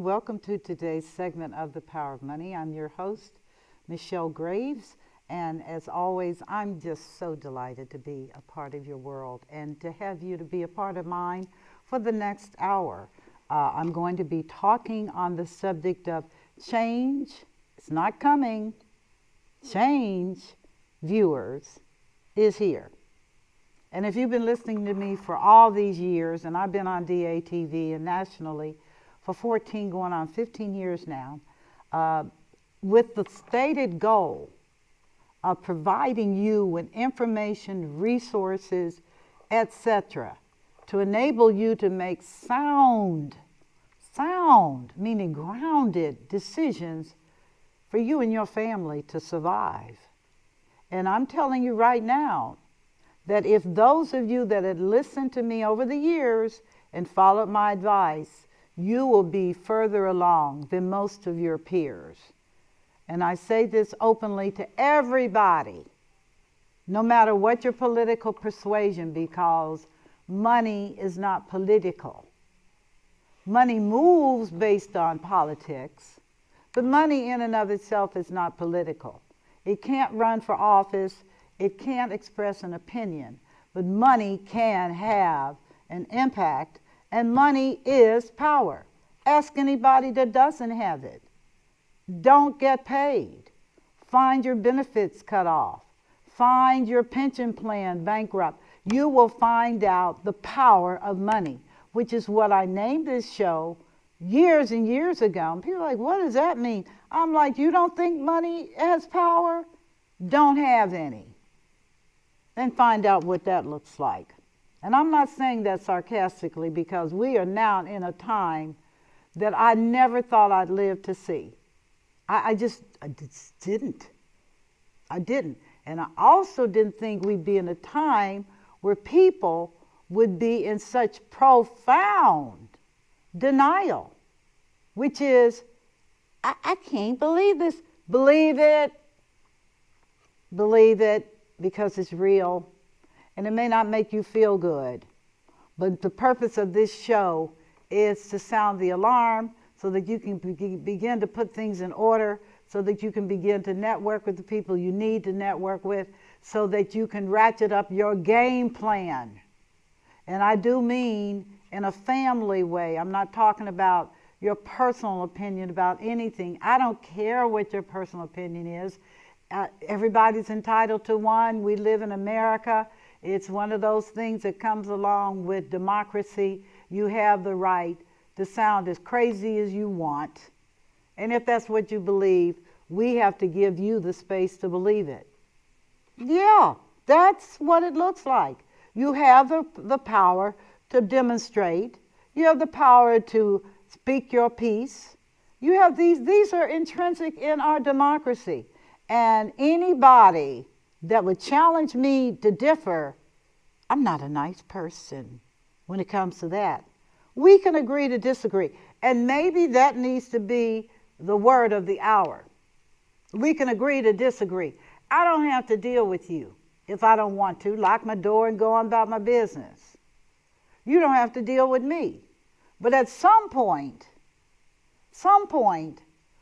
welcome to today's segment of The Power of Money. I'm your host, Michelle Graves, and as always, I'm just so delighted to be a part of your world and to have you to be a part of mine for the next hour. I'm going to be talking on the subject of change. It's not coming. Change, viewers, is here. And if you've been listening to me for all these years, and I've been on DATV and nationally for 14 going on 15 years now, with the stated goal of providing you with information, resources, etc., to enable you to make sound, meaning grounded decisions for you and your family to survive. And I'm telling you right now that if those of you that had listened to me over the years and followed my advice, you will be further along than most of your peers. And I say this openly to everybody, no matter what your political persuasion, because money is not political. Money moves based on politics, but money in and of itself is not political. It can't run for office. It can't express an opinion, but money can have an impact, and money is power. Ask anybody that doesn't have it. Don't get paid. Find your benefits cut off. Find your pension plan bankrupt. You will find out the power of money, which is what I named this show years and years ago. And people are like, what does that mean? I'm like, you don't think money has power? Don't have any. Then find out what that looks like. And I'm not saying that sarcastically, because we are now in a time that I never thought I'd live to see. I just didn't. I didn't. And I also didn't think we'd be in a time where people would be in such profound denial, which is, I can't believe this. Believe it. Believe it, because it's real. And it may not make you feel good. But the purpose of this show is to sound the alarm so that you can begin to put things in order, so that you can begin to network with the people you need to network with, so that you can ratchet up your game plan. And I do mean in a family way. I'm not talking about your personal opinion about anything. I don't care what your personal opinion is. Everybody's entitled to one. We live in America. It's one of those things that comes along with democracy. You have the right to sound as crazy as you want. And if that's what you believe, we have to give you the space to believe it. Yeah, that's what it looks like. You have the power to demonstrate. You have the power to speak your piece. You have these are intrinsic in our democracy. And anybody that would challenge me to differ, I'm not a nice person when it comes to that. We can agree to disagree. And maybe that needs to be the word of the hour. We can agree to disagree. I don't have to deal with you if I don't want to. Lock my door and go on about my business. You don't have to deal with me. But at some point,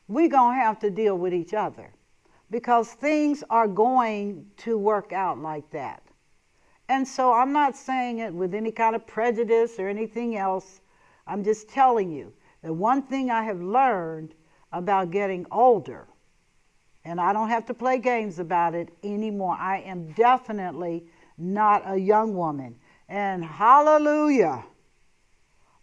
we're going to have to deal with each other, because things are going to work out like that. And so I'm not saying it with any kind of prejudice or anything else. I'm just telling you that one thing I have learned about getting older, and I don't have to play games about it anymore. I am definitely not a young woman. And hallelujah,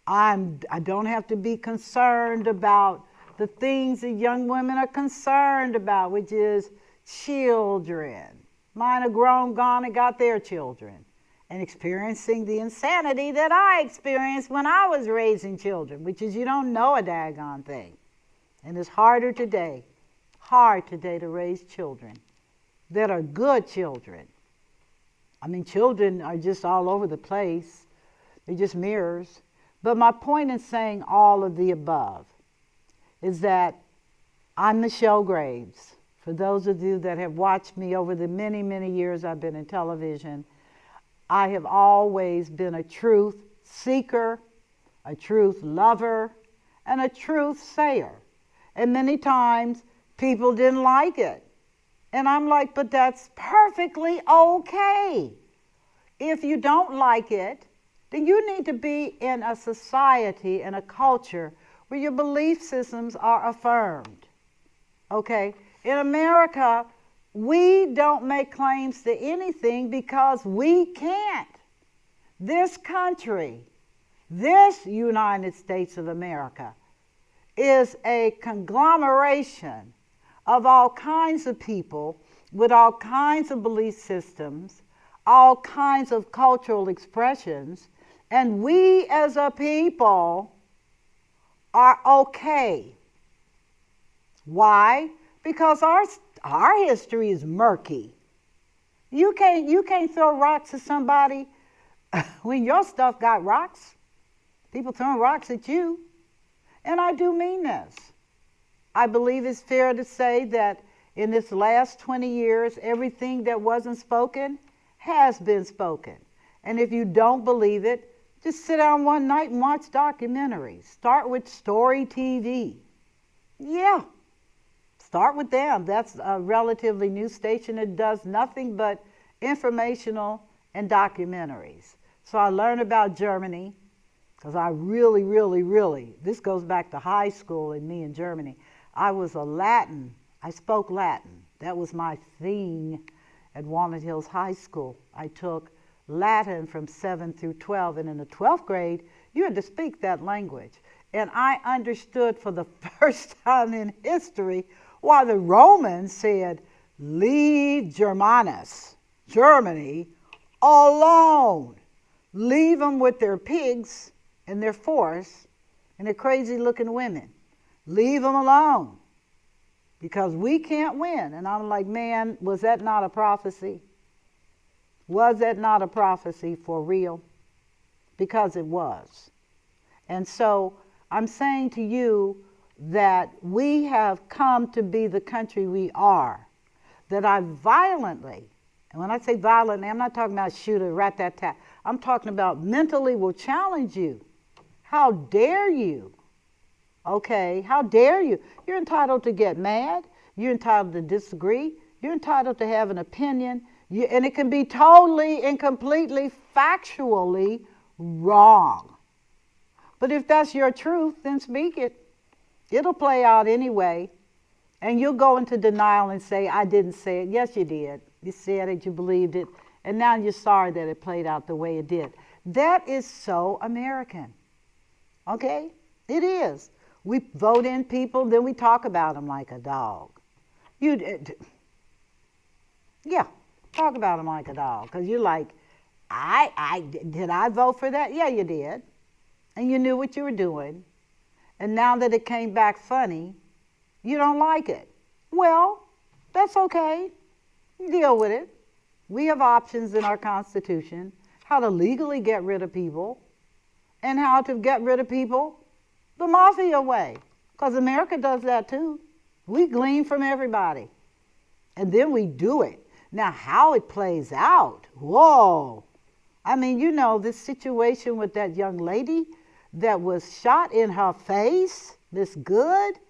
I don't have to be concerned about the things that young women are concerned about, which is children. Mine are grown, gone, and got their children, and experiencing the insanity that I experienced when I was raising children, which is you don't know a daggone thing. And it's hard today to raise children that are good children. I mean, children are just all over the place. They're just mirrors. But my point in saying all of the above is that I'm Michelle Graves. For those of you that have watched me over the many, many years I've been in television, I have always been a truth seeker, a truth lover, and a truth sayer. And many times people didn't like it. And I'm like, but that's perfectly okay. If you don't like it, then you need to be in a society and a culture where your belief systems are affirmed. Okay? In America, we don't make claims to anything because we can't. This country, this United States of America, is a conglomeration of all kinds of people with all kinds of belief systems, all kinds of cultural expressions, and we as a people are okay. Why? Because our history is murky. You can't throw rocks at somebody when your stuff got rocks. People throwing rocks at you. And I do mean this. I believe it's fair to say that in this last 20 years, everything that wasn't spoken has been spoken. And if you don't believe it, just sit down one night and watch documentaries. Start with Story TV. Yeah, start with them. That's a relatively new station that does nothing but informational and documentaries. So I learned about Germany, because I really, this goes back to high school and me in Germany. I spoke Latin. That was my thing at Walnut Hills High School. I took Latin from 7 through 12, and in the 12th grade, you had to speak that language. And I understood for the first time in history why the Romans said, leave Germanus, Germany, alone. Leave them with their pigs and their force and their crazy-looking women. Leave them alone, because we can't win. And I'm like, man, was that not a prophecy? Was that not a prophecy for real? Because it was. And so I'm saying to you that we have come to be the country we are, that I violently, and when I say violently, I'm not talking about shoot a rat-tat-tat. I'm talking about mentally will challenge you. How dare you? Okay, how dare you? You're entitled to get mad. You're entitled to disagree. You're entitled to have an opinion. And it can be totally and completely factually wrong. But if that's your truth, then speak it. It'll play out anyway. And you'll go into denial and say, I didn't say it. Yes, you did. You said it, you believed it, and now you're sorry that it played out the way it did. That is so American. Okay? It is. We vote in people, then we talk about them like a dog. Yeah, talk about them like a dog. Because you're like, did I vote for that? Yeah, you did. And you knew what you were doing. And now that it came back funny, you don't like it. Well, that's okay. Deal with it. We have options in our Constitution, how to legally get rid of people and how to get rid of people the mafia way. Because America does that too. We glean from everybody. And then we do it. Now, how it plays out, whoa. I mean, you know, this situation with that young lady that was shot in her face, Miss Good.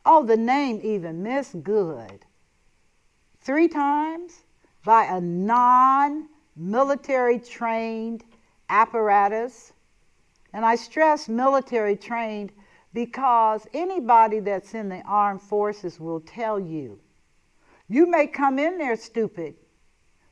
Oh, the name even, Miss Good. 3 times by a non-military trained apparatus. And I stress military trained because anybody that's in the armed forces will tell you, you may come in there stupid,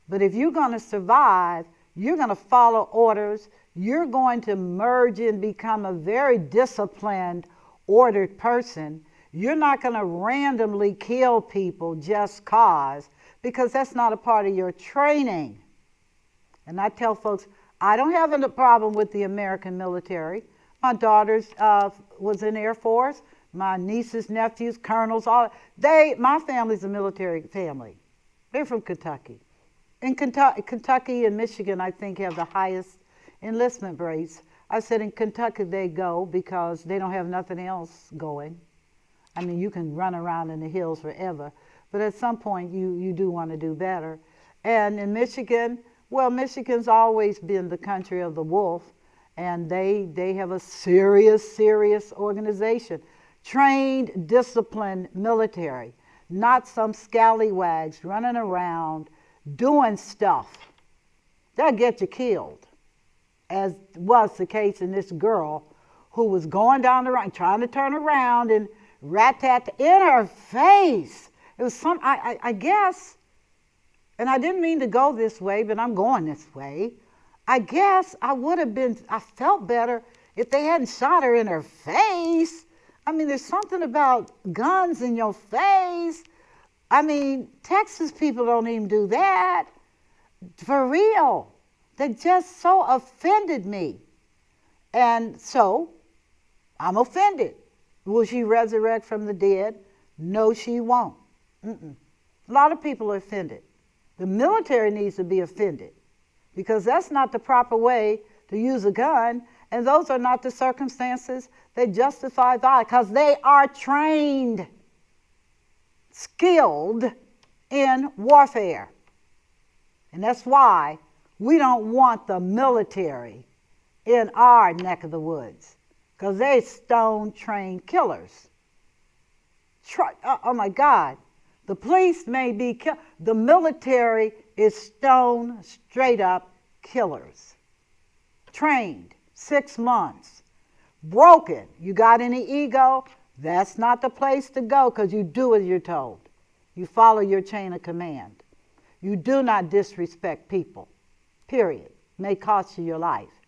but if you're going to survive, you're going to follow orders, you're going to merge and become a very disciplined, ordered person. You're not going to randomly kill people just cause, because that's not a part of your training. And I tell folks, I don't have a problem with the American military. My daughters was in the Air Force. My nieces, nephews, colonels, my family's a military family. They're from Kentucky. In Kentucky and Michigan, I think, have the highest enlistment rates. I said in Kentucky they go because they don't have nothing else going. I mean, you can run around in the hills forever, but at some point you do want to do better. And in Michigan, well, Michigan's always been the country of the wolf, And they have a serious organization. Trained, disciplined military, not some scallywags running around doing stuff. They'll get you killed, as was the case in this girl who was going down the road, trying to turn around, and rat-tat in her face. It was I guess, and I didn't mean to go this way, but I'm going this way. I guess I felt better if they hadn't shot her in her face. I mean, there's something about guns in your face. I mean, Texas people don't even do that. For real. They just so offended me. And so, I'm offended. Will she resurrect from the dead? No, she won't. A lot of people are offended. The military needs to be offended, because that's not the proper way to use a gun, and those are not the circumstances that justify violence, because they are trained, skilled in warfare. And that's why we don't want the military in our neck of the woods, because they're stone-trained killers. Oh my God. The police may be the military is stone straight up killers. Trained, 6 months. Broken. You got any ego? That's not the place to go, because you do as you're told. You follow your chain of command. You do not disrespect people. Period. May cost you your life.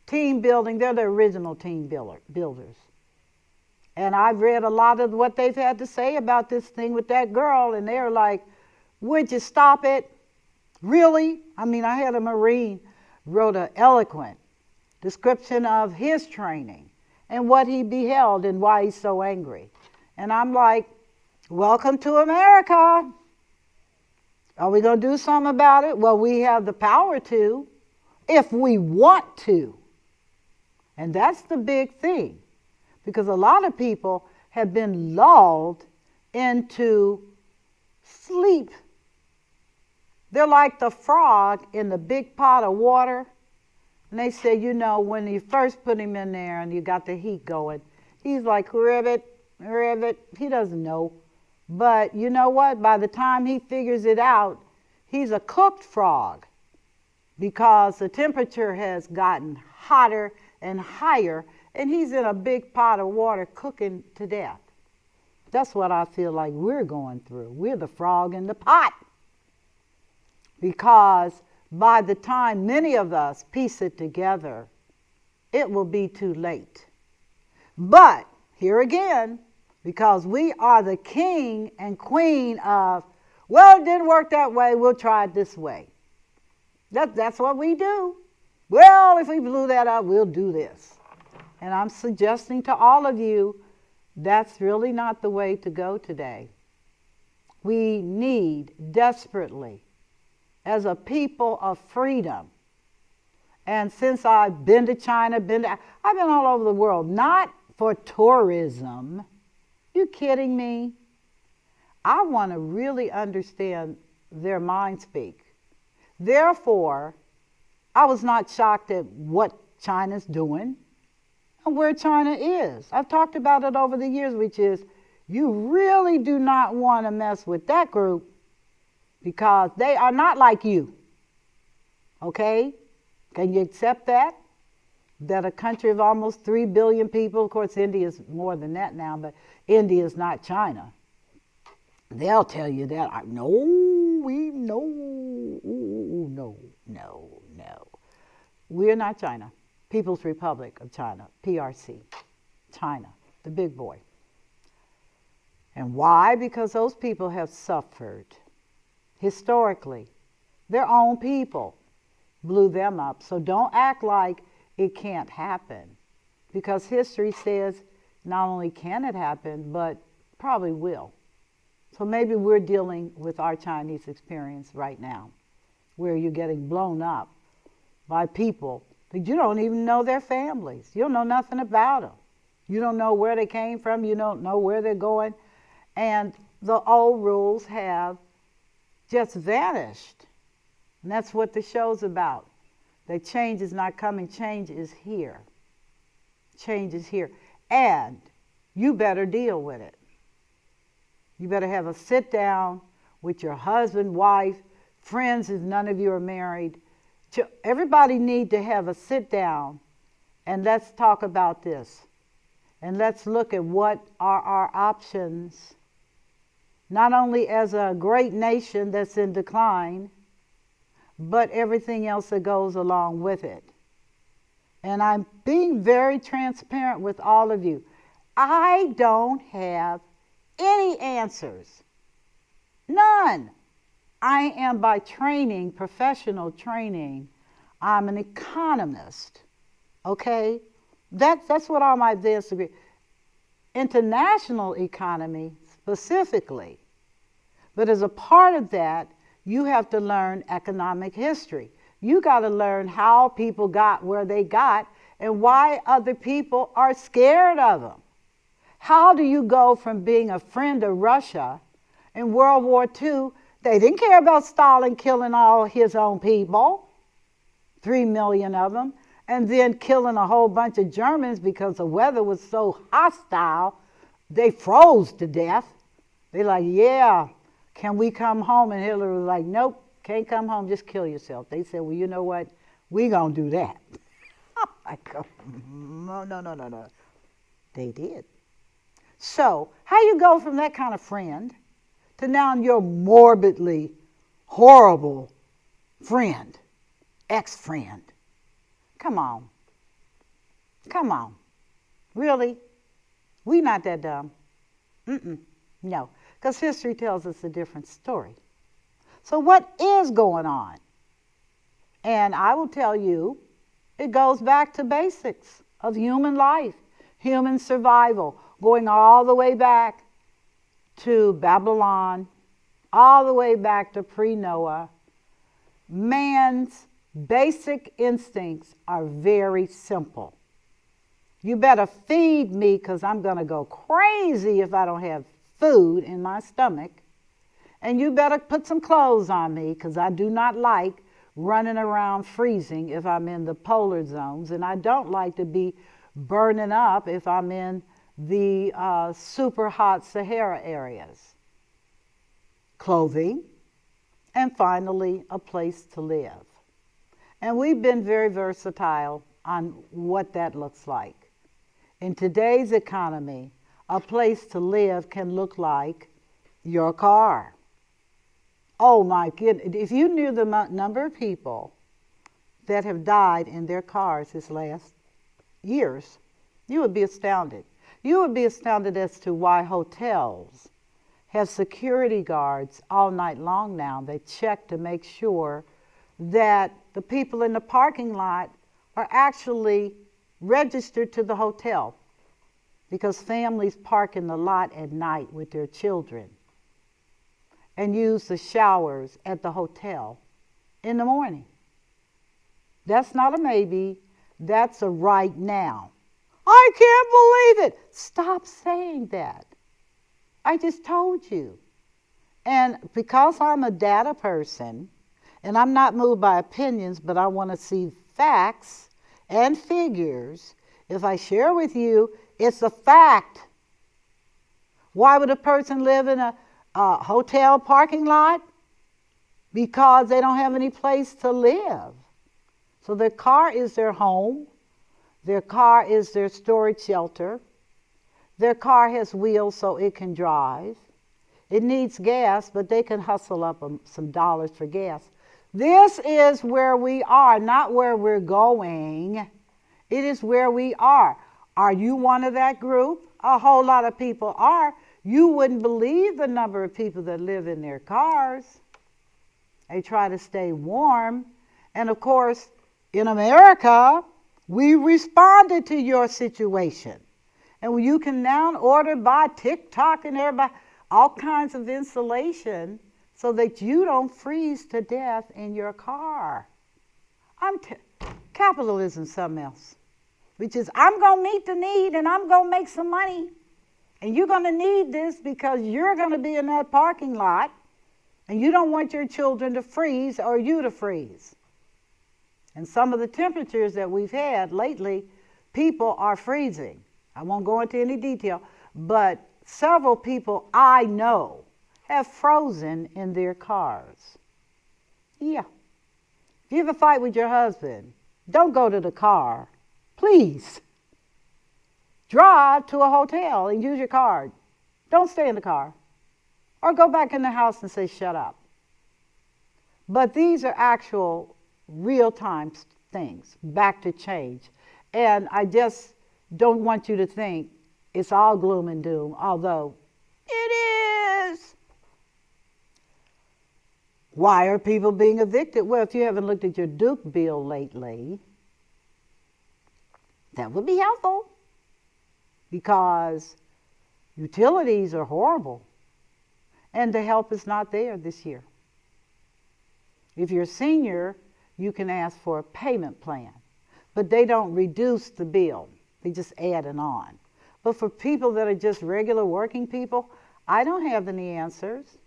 Team building, they're the original team builders. And I've read a lot of what they've had to say about this thing with that girl, and they're like, would you stop it? Really? I mean, I had a Marine wrote an eloquent description of his training and what he beheld and why he's so angry. And I'm like, welcome to America. Are we going to do something about it? Well, we have the power to, if we want to. And that's the big thing. Because a lot of people have been lulled into sleep. They're like the frog in the big pot of water. And they say, you know, when you first put him in there and you got the heat going, he's like, ribbit. He doesn't know. But you know what? By the time he figures it out, he's a cooked frog, because the temperature has gotten hotter and higher, and he's in a big pot of water cooking to death. That's what I feel like we're going through. We're the frog in the pot. Because by the time many of us piece it together, it will be too late. But here again, because we are the king and queen of, well, it didn't work that way, we'll try it this way. That's what we do. Well, if we blew that up, we'll do this. And I'm suggesting to all of you, that's really not the way to go today. We need desperately, as a people of freedom, and since I've been to China, I've been all over the world, not for tourism. You kidding me? I want to really understand their mind speak. Therefore, I was not shocked at what China's doing and where China is. I've talked about it over the years, which is you really do not want to mess with that group, because they are not like you. Okay? Can you accept that? That a country of almost 3 billion people, of course India is more than that now, but India is not China. They'll tell you that. No. We're not China. People's Republic of China, PRC. China, the big boy. And why? Because those people have suffered. Historically, their own people blew them up. So don't act like it can't happen, because history says not only can it happen, but probably will. So maybe we're dealing with our Chinese experience right now, where you're getting blown up by people that you don't even know their families. You don't know nothing about them. You don't know where they came from. You don't know where they're going. And the old rules have just vanished. And that's what the show's about. that change is not coming. Change is here. Change is here. And you better deal with it. You better have a sit down with your husband, wife, friends if none of you are married. Everybody need to have a sit down and let's talk about this. And let's look at what are our options, not only as a great nation that's in decline, but everything else that goes along with it. And I'm being very transparent with all of you. I don't have any answers. None. I am by training, professional training, I'm an economist. Okay? That's what all my advanced degree. International economy specifically. But as a part of that, you have to learn economic history. You got to learn how people got where they got and why other people are scared of them. How do you go from being a friend of Russia in World War II? They didn't care about Stalin killing all his own people, 3 million of them, and then killing a whole bunch of Germans because the weather was so hostile, they froze to death. They're like, yeah, can we come home? And Hitler was like, nope, can't come home, just kill yourself. They said, well, you know what? We gonna do that. I go, no. They did. So how you go from that kind of friend to now your morbidly horrible friend, ex-friend? Come on. Really? We not that dumb. No, because history tells us a different story. So what is going on? And I will tell you, it goes back to basics of human life, human survival, going all the way back to Babylon, all the way back to pre-Noah. Man's basic instincts are very simple. You better feed me because I'm going to go crazy if I don't have food in my stomach. And you better put some clothes on me because I do not like running around freezing if I'm in the polar zones. And I don't like to be burning up if I'm in the super hot Sahara areas. Clothing. And finally, a place to live. And we've been very versatile on what that looks like. In today's economy, a place to live can look like your car. Oh my goodness, if you knew the number of people that have died in their cars this last years, you would be astounded. You would be astounded as to why hotels have security guards all night long now. They check to make sure that the people in the parking lot are actually registered to the hotel, because families park in the lot at night with their children and use the showers at the hotel in the morning. That's not a maybe, that's a right now. I can't believe it. Stop saying that. I just told you. And because I'm a data person, and I'm not moved by opinions, but I want to see facts and figures. If I share with you, it's a fact. Why would a person live in a hotel parking lot? Because they don't have any place to live. So their car is their home. Their car is their storage shelter. Their car has wheels so it can drive. It needs gas, but they can hustle up some dollars for gas. This is where we are, not where we're going. It is where we are. Are you one of that group? A whole lot of people are. You wouldn't believe the number of people that live in their cars. They try to stay warm. And of course, in America, we responded to your situation. And you can now order by TikTok and everybody, all kinds of insulation so that you don't freeze to death in your car. Capitalism's something else, which is I'm going to meet the need and I'm going to make some money. And you're going to need this because you're going to be in that parking lot and you don't want your children to freeze or you to freeze. And some of the temperatures that we've had lately, people are freezing. I won't go into any detail, but several people I know have frozen in their cars. Yeah. If you have a fight with your husband, don't go to the car. Please. Drive to a hotel and use your card. Don't stay in the car. Or go back in the house and say, shut up. But these are actual real-time things, back to change. And I just don't want you to think it's all gloom and doom, although it is. Why are people being evicted? Well, if you haven't looked at your Duke bill lately, that would be helpful, because utilities are horrible and the help is not there this year. If you're a senior, you can ask for a payment plan, but they don't reduce the bill. They just add it on. But for people that are just regular working people, I don't have any answers.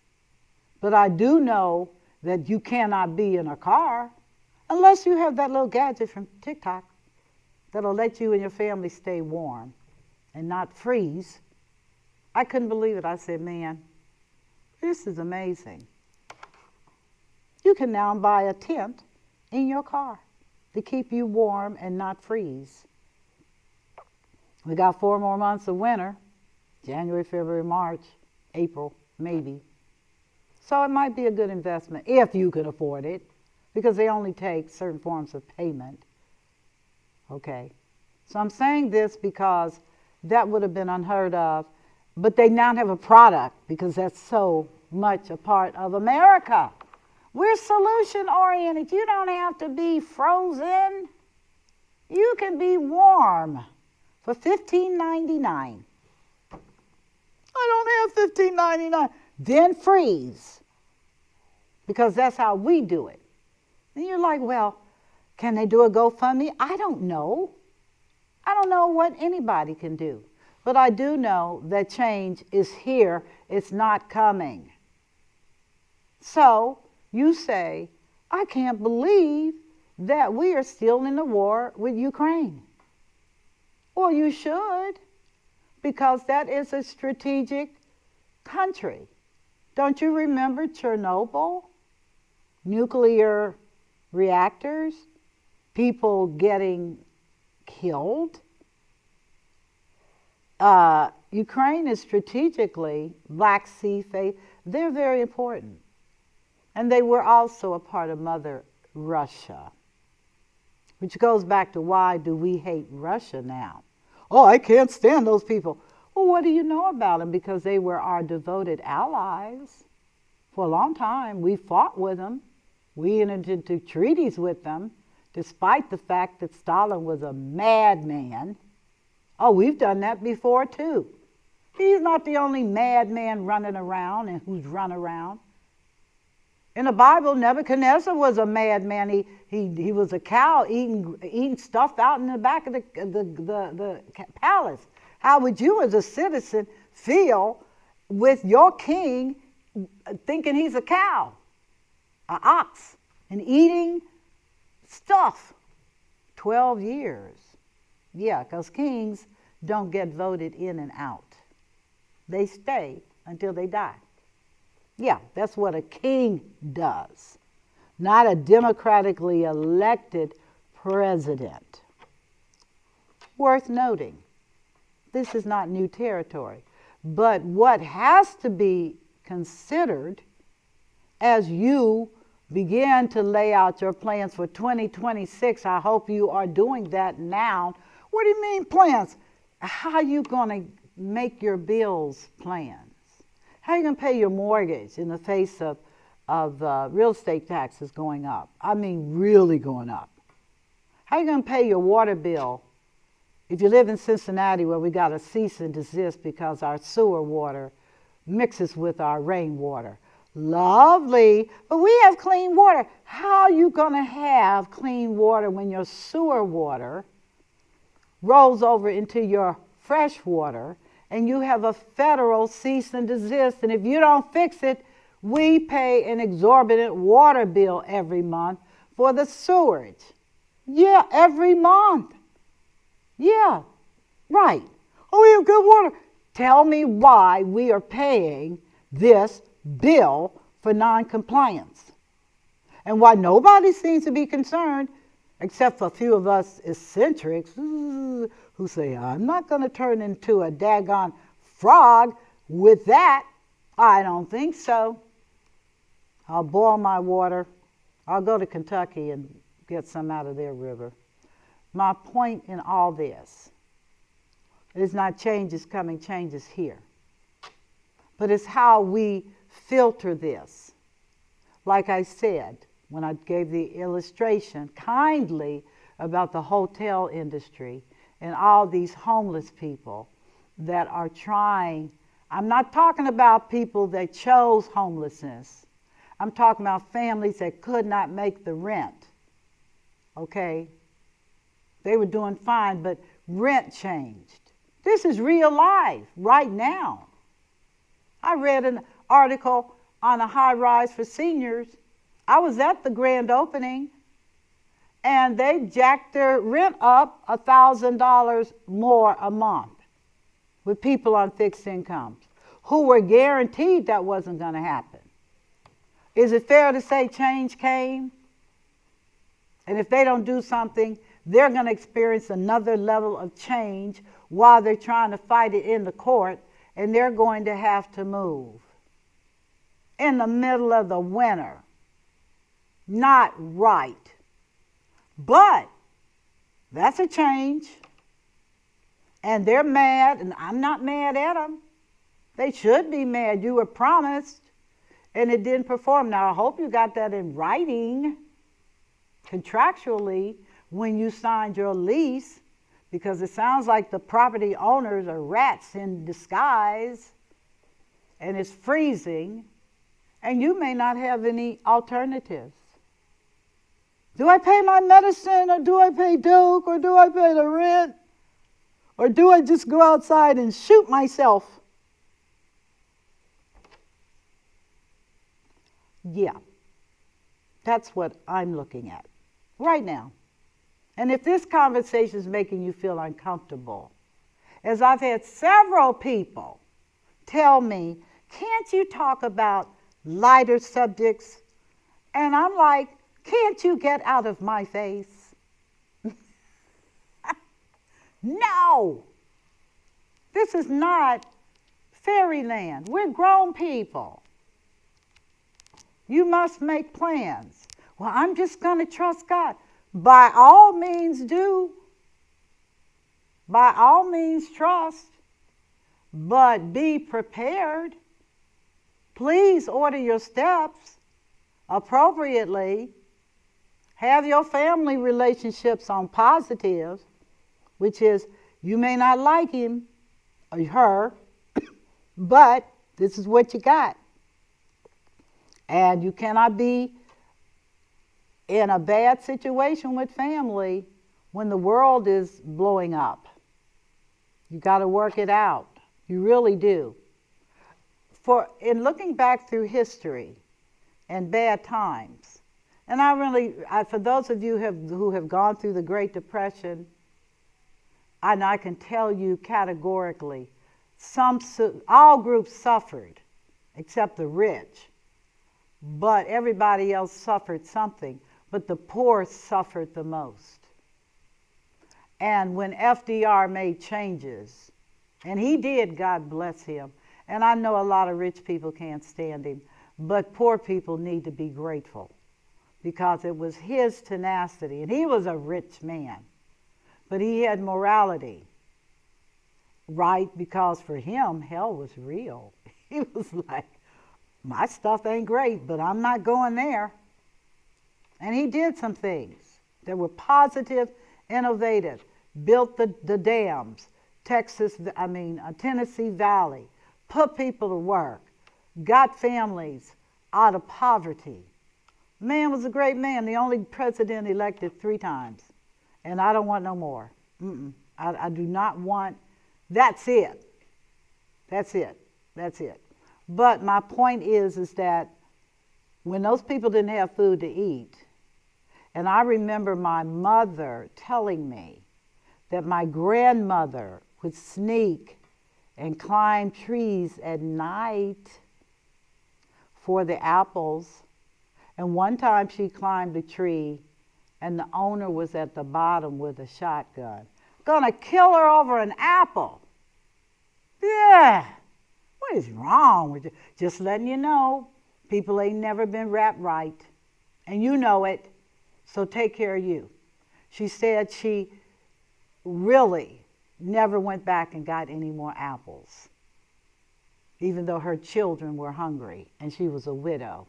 But I do know that you cannot be in a car unless you have that little gadget from TikTok that'll let you and your family stay warm and not freeze. I couldn't believe it. I said, man, this is amazing. You can now buy a tent in your car to keep you warm and not freeze. We got 4 more months of winter, January, February, March, April, maybe. So it might be a good investment if you can afford it, because they only take certain forms of payment. Okay. So I'm saying this because that would have been unheard of, but they now have a product because that's so much a part of America. We're solution oriented. You don't have to be frozen. You can be warm for $15.99. I don't have $15.99. Then freeze, because that's how we do it. And you're like, well, can they do a GoFundMe? I don't know. I don't know what anybody can do. But I do know that change is here. It's not coming. So you say, I can't believe that we are still in the war with Ukraine. Well, you should, because that is a strategic country. Don't you remember Chernobyl? Nuclear reactors? People getting killed? Ukraine is strategically, Black Sea, they're very important. And they were also a part of Mother Russia, which goes back to why do we hate Russia now? Oh, I can't stand those people. Well, what do you know about them? Because they were our devoted allies for a long time. We fought with them. We entered into treaties with them, despite the fact that Stalin was a madman. Oh, we've done that before too. He's not the only madman running around and who's run around. In the Bible, Nebuchadnezzar was a madman. He was a cow eating stuff out in the back of the palace. How would you as a citizen feel with your king thinking he's a cow, an ox, and eating stuff? 12 years. Yeah, because kings don't get voted in and out. They stay until they die. Yeah, that's what a king does, not a democratically elected president. Worth noting, this is not new territory, but what has to be considered as you begin to lay out your plans for 2026, I hope you are doing that now. What do you mean plans? How are you going to make your bills plans? How are you going to pay your mortgage in the face of real estate taxes going up? I mean, really going up. How are you going to pay your water bill if you live in Cincinnati, where we got a cease and desist because our sewer water mixes with our rainwater? Lovely, but we have clean water. How are you going to have clean water when your sewer water rolls over into your fresh water and you have a federal cease and desist? And if you don't fix it, we pay an exorbitant water bill every month for the sewage. Yeah, every month. Yeah, right. Oh, we have good water. Tell me why we are paying this bill for noncompliance and why nobody seems to be concerned except for a few of us eccentrics who say, I'm not going to turn into a daggone frog with that. I don't think so. I'll boil my water. I'll go to Kentucky and get some out of their river. My point in all this is not change is coming, change is here. But it's how we filter this. Like I said, when I gave the illustration kindly about the hotel industry and all these homeless people that are trying. I'm not talking about people that chose homelessness. I'm talking about families that could not make the rent. Okay? They were doing fine, but rent changed. This is real life right now. I read an article on a high rise for seniors. I was at the grand opening, and they jacked their rent up $1,000 more a month with people on fixed incomes who were guaranteed that wasn't going to happen. Is it fair to say change came? And if they don't do something, they're going to experience another level of change while they're trying to fight it in the court, and they're going to have to move in the middle of the winter. Not right. But that's a change. And they're mad, and I'm not mad at them. They should be mad. You were promised, and it didn't perform. Now, I hope you got that in writing, contractually, when you signed your lease, because it sounds like the property owners are rats in disguise, and it's freezing, and you may not have any alternatives. Do I pay my medicine, or do I pay Duke, or do I pay the rent? Or do I just go outside and shoot myself? Yeah, that's what I'm looking at right now. And if this conversation is making you feel uncomfortable, as I've had several people tell me, can't you talk about lighter subjects? And I'm like, can't you get out of my face? No! This is not fairyland. We're grown people. You must make plans. Well, I'm just going to trust God. By all means do. By all means trust. But be prepared. Please order your steps appropriately. Have your family relationships on positive, which is you may not like him or her, but this is what you got. And you cannot be in a bad situation with family when the world is blowing up. You got to work it out. You really do. In looking back through history and bad times, and for those of you who have gone through the Great Depression, and I can tell you categorically, all groups suffered except the rich, but everybody else suffered something. But the poor suffered the most. And when FDR made changes, and he did, God bless him, and I know a lot of rich people can't stand him, but poor people need to be grateful because it was his tenacity, and he was a rich man, but he had morality, right? Because for him, hell was real. He was like, my stuff ain't great, but I'm not going there. And he did some things that were positive, innovative, built the dams, Tennessee Valley, put people to work, got families out of poverty. Man was a great man, the only president elected 3 times. And I don't want no more. I do not want, that's it. That's it. That's it. But my point is that when those people didn't have food to eat, And I remember my mother telling me that my grandmother would sneak and climb trees at night for the apples. And one time she climbed a tree and the owner was at the bottom with a shotgun. Gonna kill her over an apple. Yeah. What is wrong with you? Just letting you know, people ain't never been wrapped right. And you know it. So take care of you. She said she really never went back and got any more apples, even though her children were hungry and she was a widow.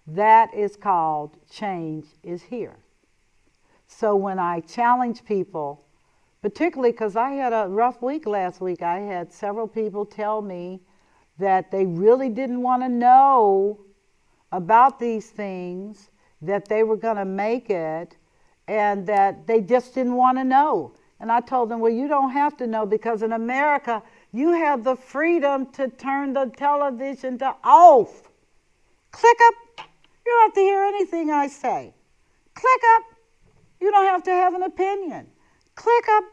That is called change is here. So when I challenge people, particularly because I had a rough week last week, I had several people tell me that they really didn't want to know about these things, that they were going to make it, and that they just didn't want to know. And I told them, well, you don't have to know, because in America, you have the freedom to turn the television to off. Click up. You don't have to hear anything I say. Click up. You don't have to have an opinion. Click up.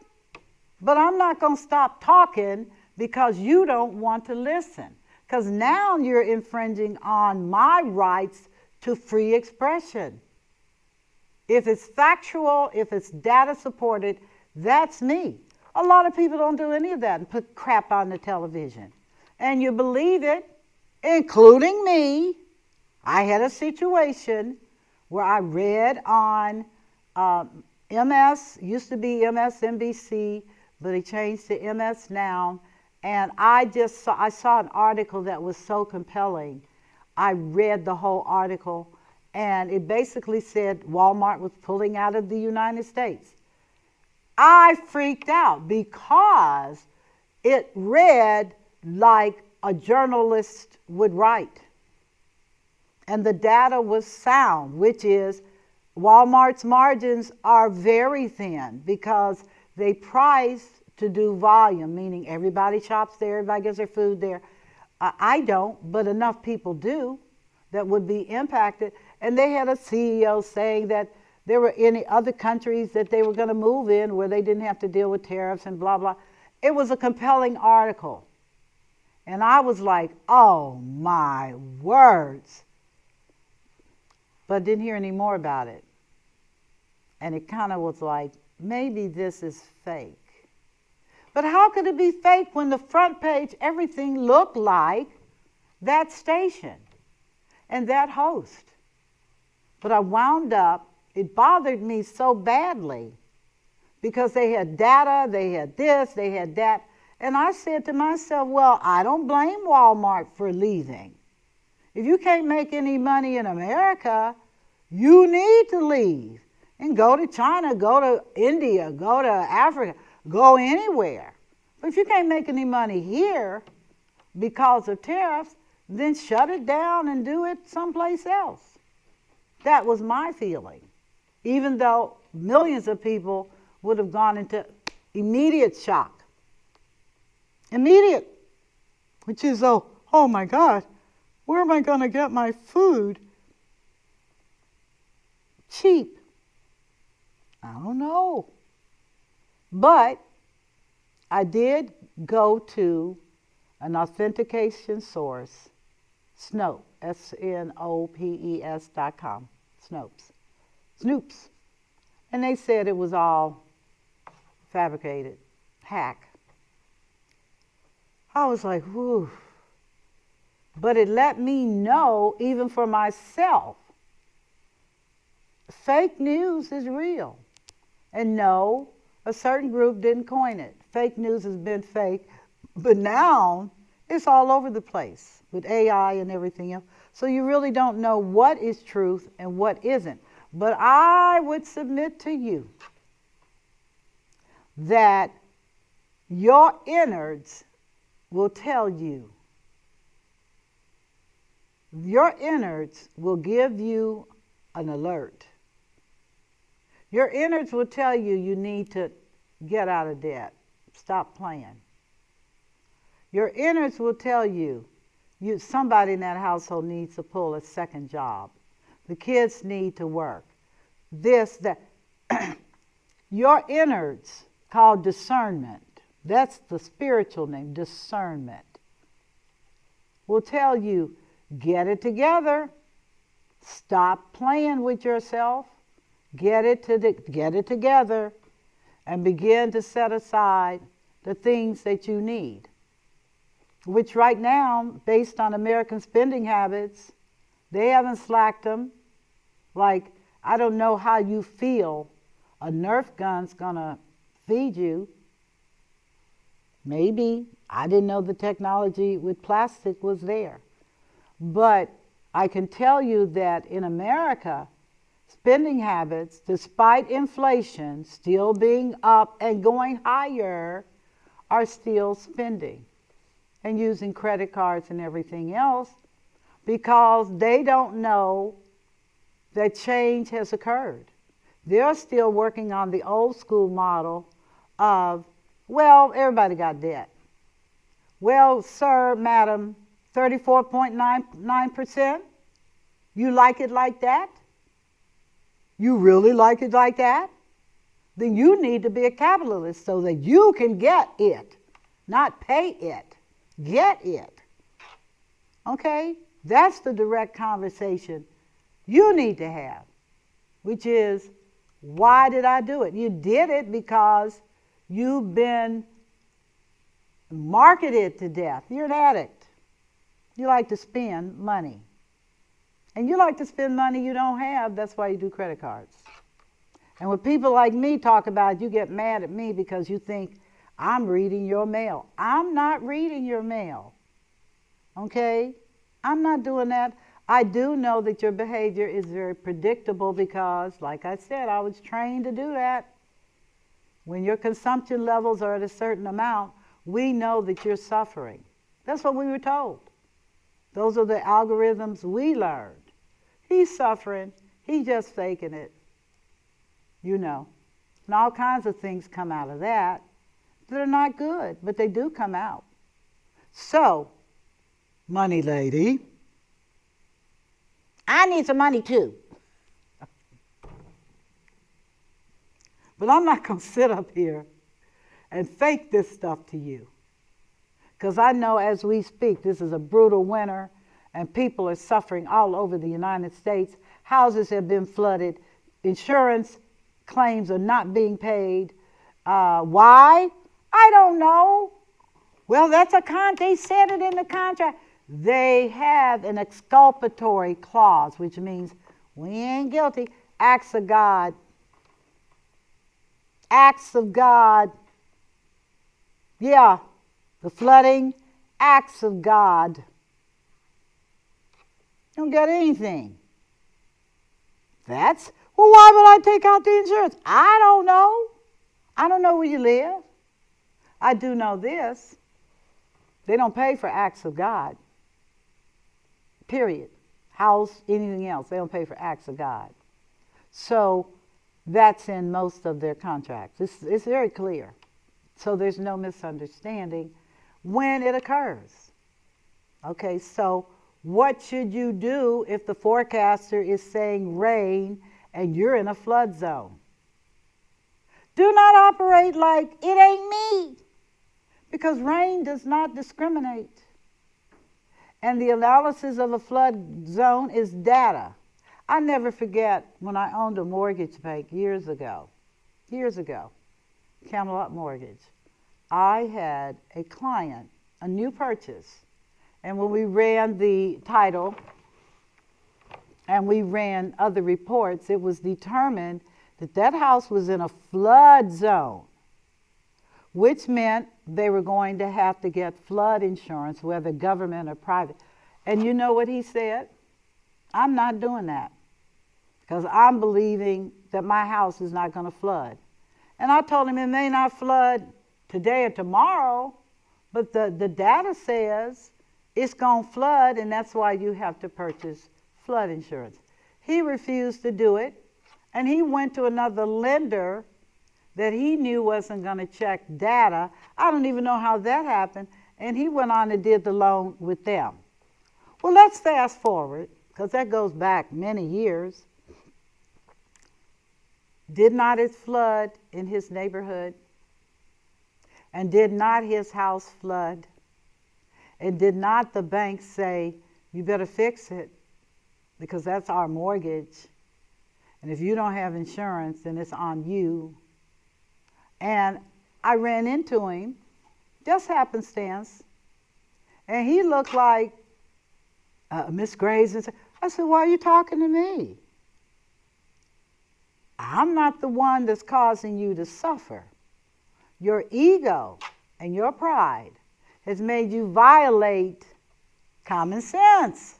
But I'm not going to stop talking because you don't want to listen. Because now you're infringing on my rights to free expression. If it's factual, if it's data supported, that's me. A lot of people don't do any of that and put crap on the television. And you believe it, including me. I had a situation where I read on MS, used to be MSNBC, but he changed to MS Now. And I saw an article that was so compelling. I read the whole article, and it basically said Walmart was pulling out of the United States. I freaked out because it read like a journalist would write. And the data was sound, which is Walmart's margins are very thin because they price to do volume, meaning everybody shops there, everybody gets their food there. I don't, but enough people do that would be impacted. And they had a CEO saying that there were any other countries that they were going to move in where they didn't have to deal with tariffs and blah, blah. It was a compelling article. And I was like, oh my words. But didn't hear any more about it. And it kind of was like, maybe this is fake. But how could it be fake when the front page, everything looked like that station and that host? But I wound up, it bothered me so badly because they had data, they had this, they had that. And I said to myself, well, I don't blame Walmart for leaving. If you can't make any money in America, you need to leave and go to China, go to India, go to Africa, go anywhere. But if you can't make any money here because of tariffs, then shut it down and do it someplace else. That was my feeling, even though millions of people would have gone into immediate shock. Immediate, which is, oh my God, where am I going to get my food cheap? I don't know. But I did go to an authentication source, Snopes, SNOPES.com, Snopes. And they said it was all fabricated, hack. I was like, whew. But it let me know, even for myself, fake news is real. And no, a certain group didn't coin it. Fake news has been fake, but now it's all over the place with AI and everything else. So you really don't know what is truth and what isn't. But I would submit to you that your innards will tell you. Your innards will give you an alert. Your innards will tell you you need to get out of debt. Stop playing. Your innards will tell you somebody in that household needs to pull a second job. The kids need to work. this, that. Your innards, called discernment, that's the spiritual name, discernment, will tell you, get it together. Stop playing with yourself. Get it together and begin to set aside the things that you need, which right now, based on American spending habits, they haven't slacked them. Like, I don't know how you feel a Nerf gun's gonna feed you. Maybe. I didn't know the technology with plastic was there. But I can tell you that in America, spending habits, despite inflation still being up and going higher, are still spending and using credit cards and everything else because they don't know that change has occurred. They're still working on the old school model of, well, everybody got debt. Well, sir, madam, 34.99%? You like it like that? You really like it like that? Then you need to be a capitalist so that you can get it, not pay it. Get it. Okay? That's the direct conversation you need to have, which is, why did I do it? You did it because you've been marketed to death. You're an addict. You like to spend money. And you like to spend money you don't have. That's why you do credit cards. And when people like me talk about it, you get mad at me because you think I'm reading your mail. I'm not reading your mail. Okay? I'm not doing that. I do know that your behavior is very predictable because, like I said, I was trained to do that. When your consumption levels are at a certain amount, we know that you're suffering. That's what we were told. Those are the algorithms we learned. He's suffering. He's just faking it. You know. And all kinds of things come out of that that are not good, but they do come out. So, money lady, I need some money too. But I'm not going to sit up here and fake this stuff to you. Because I know as we speak, this is a brutal winter and people are suffering all over the United States. Houses have been flooded. Insurance claims are not being paid. Why? I don't know. Well, that's they said it in the contract. They have an exculpatory clause, which means we ain't guilty. Acts of God. Acts of God. Yeah, the flooding, acts of God. Don't get anything. Well, why would I take out the insurance? I don't know. I don't know where you live. I do know this. They don't pay for acts of God. Period. House, anything else. They don't pay for acts of God. So that's in most of their contracts. It's very clear. So there's no misunderstanding when it occurs. Okay, so what should you do if the forecaster is saying rain and you're in a flood zone? Do not operate like it ain't me, because rain does not discriminate. And the analysis of a flood zone is data. I never forget when I owned a mortgage bank years ago, Camelot Mortgage. I had a client, a new purchase, and when we ran the title and we ran other reports, it was determined that that house was in a flood zone, which meant they were going to have to get flood insurance, whether government or private. And you know what he said? I'm not doing that because I'm believing that my house is not going to flood. And I told him it may not flood today or tomorrow, but the data says it's going to flood, and that's why you have to purchase flood insurance. He refused to do it, and he went to another lender that he knew wasn't going to check data. I don't even know how that happened, and he went on and did the loan with them. Well, let's fast forward, because that goes back many years. Did not it flood in his neighborhood? And did not his house flood? And did not the bank say, you better fix it because that's our mortgage? And if you don't have insurance, then it's on you. And I ran into him, just happenstance, and he looked like Miss Graves. And I said, why are you talking to me? I'm not the one that's causing you to suffer. Your ego and your pride has made you violate common sense.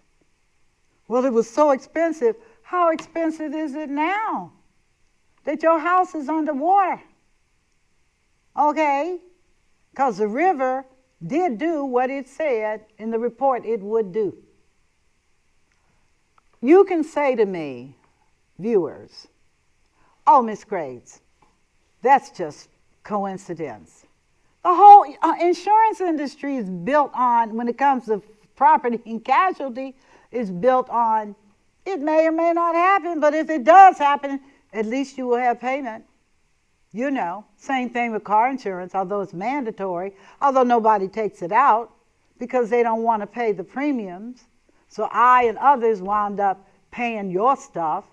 Well, it was so expensive. How expensive is it now that your house is underwater? Okay? Because the river did do what it said in the report it would do. You can say to me, viewers, oh, Miss Graves, that's just coincidence. The whole insurance industry is built on, when it comes to property and casualty, is built on, it may or may not happen, but if it does happen, at least you will have payment. You know, same thing with car insurance, although it's mandatory, although nobody takes it out because they don't want to pay the premiums. So I and others wound up paying your stuff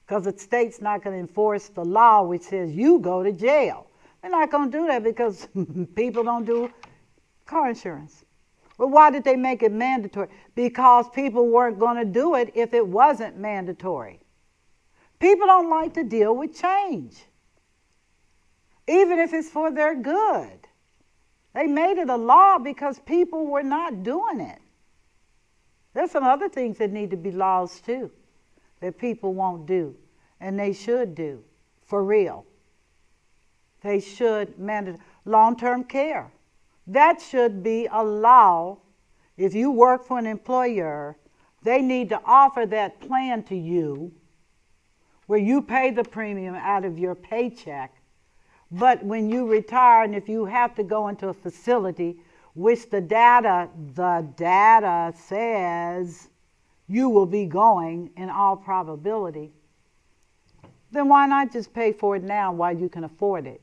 because the state's not going to enforce the law which says you go to jail. They're not going to do that because people don't do car insurance. Well, why did they make it mandatory? Because people weren't going to do it if it wasn't mandatory. People don't like to deal with change, even if it's for their good. They made it a law because people were not doing it. There's some other things that need to be laws too, that people won't do, and they should do, for real. They should mandate long-term care. That should be a law. If you work for an employer, they need to offer that plan to you where you pay the premium out of your paycheck. But when you retire and if you have to go into a facility, which the data says you will be going in all probability, then why not just pay for it now while you can afford it?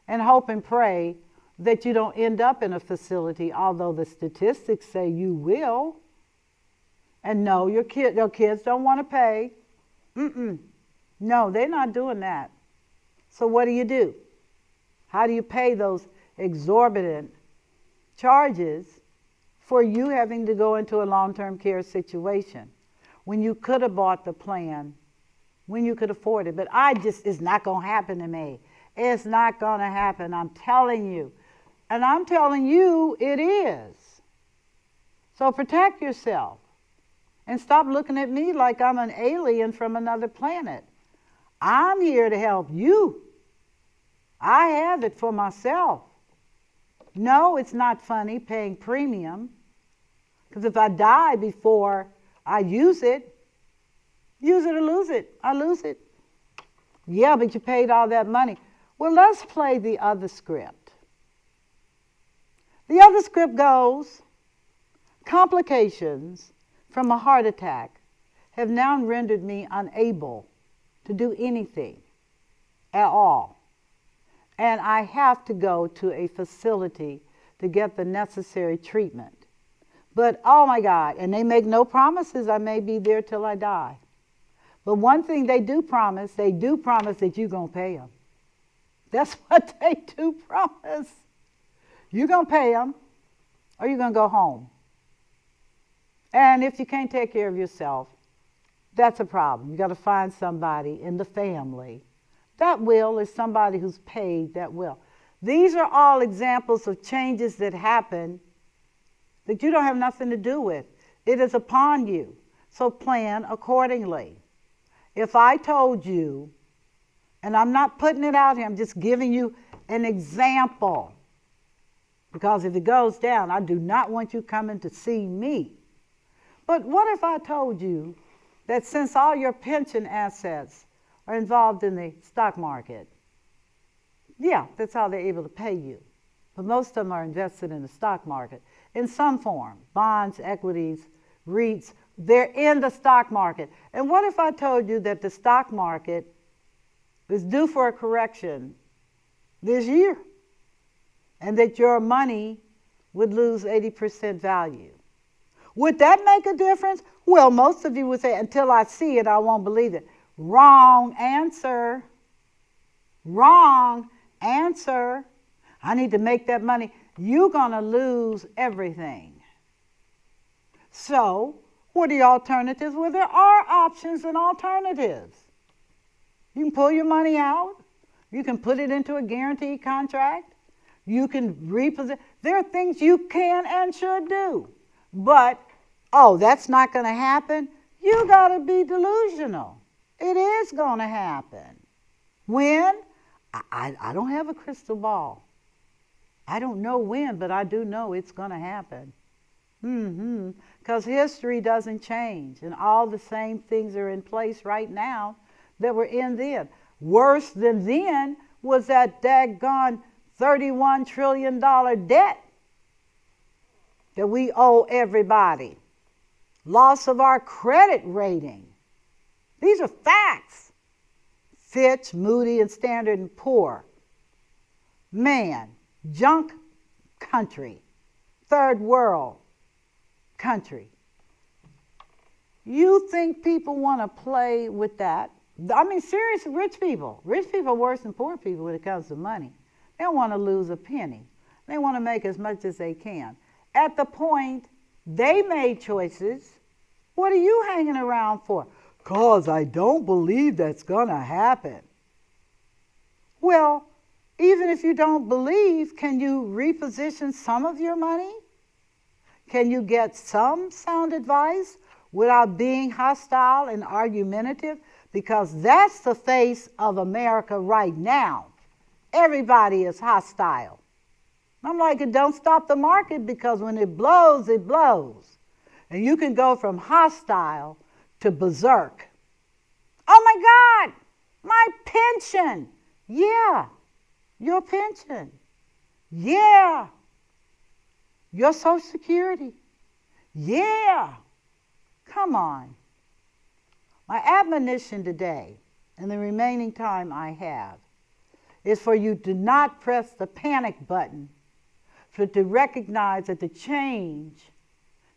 And hope and pray that you don't end up in a facility, although the statistics say you will. And no, your kids don't want to pay. No, they're not doing that. So what do? How do you pay those exorbitant charges for you having to go into a long-term care situation when you could have bought the plan, when you could afford it? But it's not going to happen to me. It's not going to happen. I'm telling you. And I'm telling you it is. So protect yourself and stop looking at me like I'm an alien from another planet. I'm here to help you. I have it for myself. No, it's not funny paying premium, because if I die before I use it or lose it, I lose it. Yeah, but you paid all that money. Well, let's play the other script. The other script goes, complications from a heart attack have now rendered me unable to do anything at all. And I have to go to a facility to get the necessary treatment. But, oh my God, and they make no promises I may be there till I die. But one thing they do promise that you're going to pay them. That's what they do promise. You're going to pay them or you're going to go home. And if you can't take care of yourself, that's a problem. You got to find somebody in the family that will, is somebody who's paid that will. These are all examples of changes that happen that you don't have nothing to do with. It is upon you. So plan accordingly. If I told you, and I'm not putting it out here, I'm just giving you an example. Because if it goes down, I do not want you coming to see me. But what if I told you that since all your pension assets are involved in the stock market, yeah, that's how they're able to pay you. But most of them are invested in the stock market in some form, bonds, equities, REITs, they're in the stock market. And what if I told you that the stock market is due for a correction this year, and that your money would lose 80% value. Would that make a difference? Well, most of you would say, until I see it, I won't believe it. Wrong answer. Wrong answer. I need to make that money. You're going to lose everything. So, what are the alternatives? Well, there are options and alternatives. You can pull your money out. You can put it into a guaranteed contract. You can repossess. There are things you can and should do. But, that's not going to happen. You got to be delusional. It is going to happen. When? I don't have a crystal ball. I don't know when, but I do know it's going to happen. Because history doesn't change, and all the same things are in place right now that were in then. Worse than then was that daggone $31 trillion debt that we owe everybody. Loss of our credit rating. These are facts. Fitch, Moody, and Standard & Poor. Man, junk country. Third world country. You think people want to play with that? I mean, seriously, rich people. Rich people are worse than poor people when it comes to money. They don't want to lose a penny. They want to make as much as they can. At the point they made choices, what are you hanging around for? 'Cause I don't believe that's going to happen. Well, even if you don't believe, can you reposition some of your money? Can you get some sound advice without being hostile and argumentative? Because that's the face of America right now. Everybody is hostile. I'm like, don't stop the market, because when it blows, it blows. And you can go from hostile to berserk. Oh my God, my pension. Yeah, your pension. Yeah. Your Social Security. Yeah. Come on. My admonition today, and the remaining time I have, is for you to not press the panic button, but to recognize that the change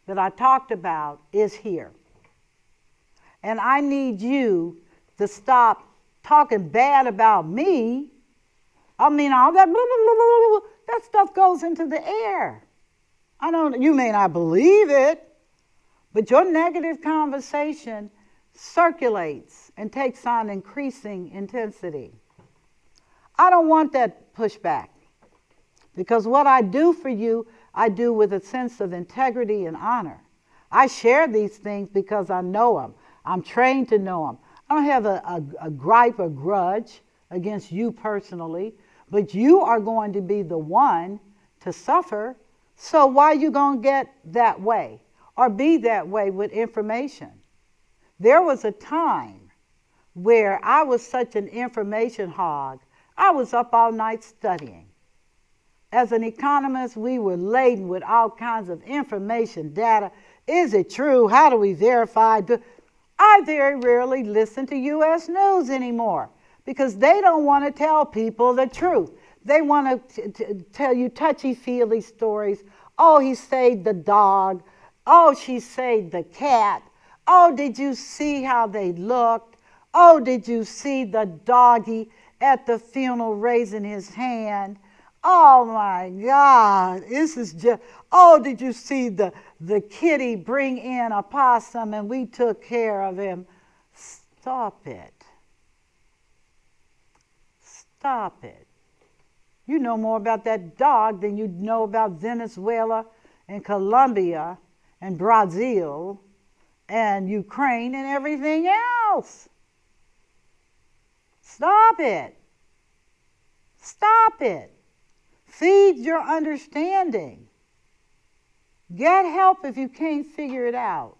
that I talked about is here. And I need you to stop talking bad about me. I mean, all that blah, blah, blah, blah, blah, that stuff goes into the air. You may not believe it, but your negative conversation circulates and takes on increasing intensity. I don't want that pushback, because what I do for you, I do with a sense of integrity and honor. I share these things because I know them. I'm trained to know them. I don't have a gripe or grudge against you personally, but you are going to be the one to suffer. So why are you going to get that way or be that way with information? There was a time where I was such an information hog, I was up all night studying. As an economist, we were laden with all kinds of information, data. Is it true? How do we verify? I very rarely listen to U.S. news anymore, because they don't want to tell people the truth. They want to tell you touchy-feely stories. Oh, he saved the dog. Oh, she saved the cat. Oh, did you see how they looked? Oh, did you see the doggy at the funeral raising his hand? Oh, my God, this is just... Oh, did you see the kitty bring in a possum and we took care of him? Stop it. Stop it. You know more about that dog than you know about Venezuela and Colombia and Brazil and Ukraine and everything else. Stop it. Stop it. Feed your understanding. Get help if you can't figure it out.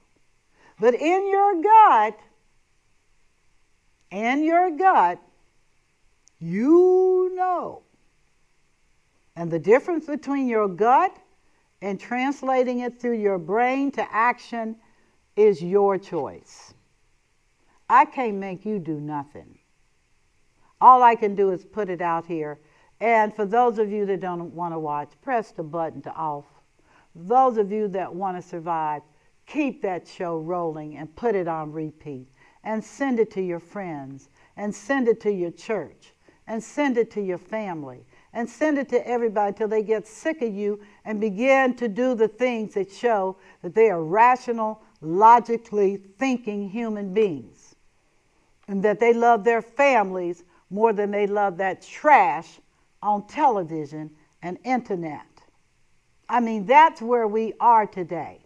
But in your gut, you know. And the difference between your gut and translating it through your brain to action is your choice. I can't make you do nothing. All I can do is put it out here. And for those of you that don't want to watch, press the button to off. Those of you that want to survive, keep that show rolling and put it on repeat. And send it to your friends. And send it to your church. And send it to your family. And send it to everybody till they get sick of you and begin to do the things that show that they are rational, logically thinking human beings. And that they love their families more than they love that trash on television and internet. I mean, that's where we are today.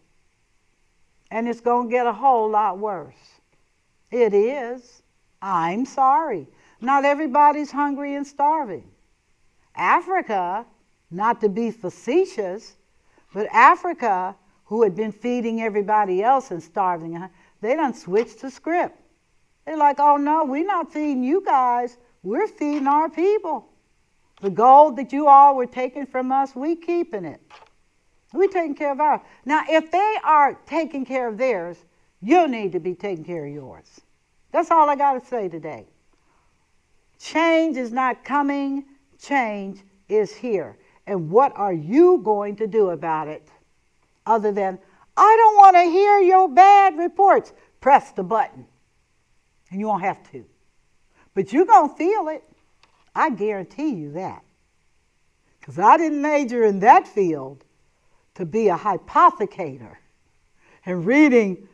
And it's going to get a whole lot worse. It is. I'm sorry. Not everybody's hungry and starving. Africa, not to be facetious, but Africa, who had been feeding everybody else and starving, they done switched the script. They're like, oh no, we're not feeding you guys. We're feeding our people. The gold that you all were taking from us, we keeping it. We're taking care of ours. Now, if they are taking care of theirs, you need to be taking care of yours. That's all I got to say today. Change is not coming. Change is here. And what are you going to do about it? Other than, I don't want to hear your bad reports. Press the button. And you won't have to. But you're going to feel it. I guarantee you that. Because I didn't major in that field to be a hypothecator and reading,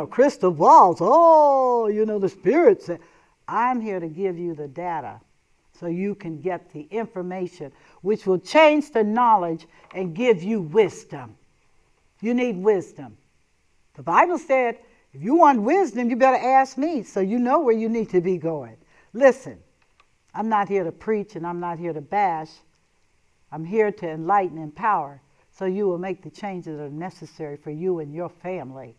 crystal balls. Oh, the spirit said. I'm here to give you the data so you can get the information which will change the knowledge and give you wisdom. You need wisdom. The Bible said, if you want wisdom, you better ask me so you know where you need to be going. Listen, I'm not here to preach and I'm not here to bash. I'm here to enlighten and empower so you will make the changes that are necessary for you and your family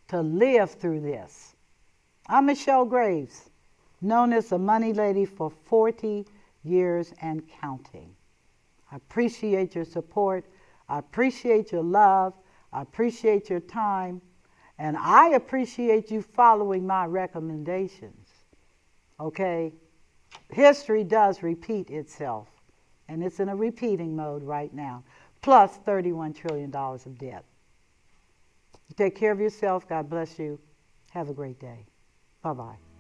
to live through this. I'm Michelle Graves, known as the Money Lady for 40 years and counting. I appreciate your support. I appreciate your love. I appreciate your time. And I appreciate you following my recommendations. Okay? History does repeat itself. And it's in a repeating mode right now. Plus $31 trillion of debt. Take care of yourself. God bless you. Have a great day. Bye-bye.